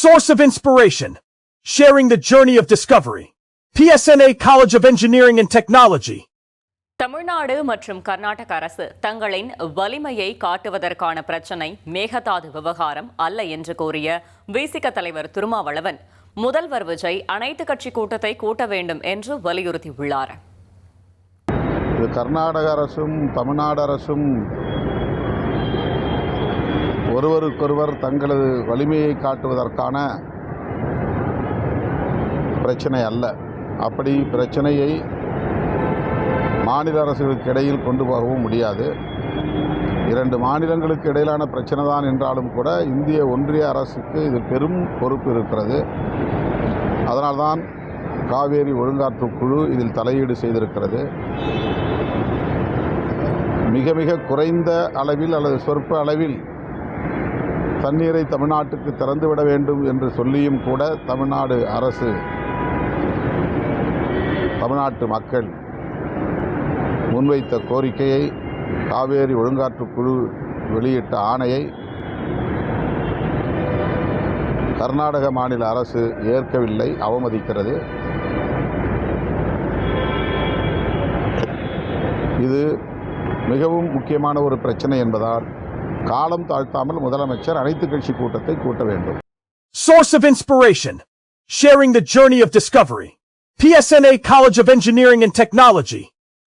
Source of inspiration. Sharing the journey of discovery. PSNA College of Engineering and Technology. Tamil Nadu மற்றும் கர்நாடக அரசு தங்களின் வலிமையை காட்டுவதற்கான பிரச்சினை மேகதாது விவகாரம் அல்ல என்று கூறிய விசிக தலைவர் திருமாவளவன் முதல்வர் விஜய் அனைத்து கட்சி கூட்டத்தை கூட்ட வேண்டும் என்று வலியுறுத்தியுள்ளார். கர்நாடக அரசும் தமிழ்நாடு அரசும் ஒருவருக்கொருவர் தங்களது வலிமையை காட்டுவதற்கான பிரச்சனை அல்ல. அப்படி பிரச்சனையை மாநில அரசுகளுக்கு இடையில் கொண்டு போகவும் முடியாது. இரண்டு மாநிலங்களுக்கு இடையிலான பிரச்சனை தான் என்றாலும் கூட இந்திய ஒன்றிய அரசுக்கு இது பெரும் பொறுப்பு இருக்கிறது. அதனால்தான் காவேரி ஒழுங்காற்று குழு இதில் தலையீடு செய்திருக்கிறது. மிக மிக குறைந்த அளவில் அல்லது சொற்ப அளவில் தண்ணீரை தமிழ்நாட்டுக்கு திறந்துவிட வேண்டும் என்று சொல்லியும் கூட தமிழ்நாடு அரசு, தமிழ்நாட்டு மக்கள் முன்வைத்த கோரிக்கையை, காவேரி ஒழுங்காற்று குழு வெளியிட்ட ஆணையை கர்நாடக மாநில அரசு ஏற்கவில்லை, அவமதிக்கிறது. இது மிகவும் முக்கியமான ஒரு பிரச்சனை என்பதால் காலம் தாழ்த்தாமல் முதலமைச்சர் அனைத்து கட்சி கூட்டத்தை கூட்ட வேண்டும். Source of inspiration. Sharing the journey of discovery. PSNA College of Engineering and Technology.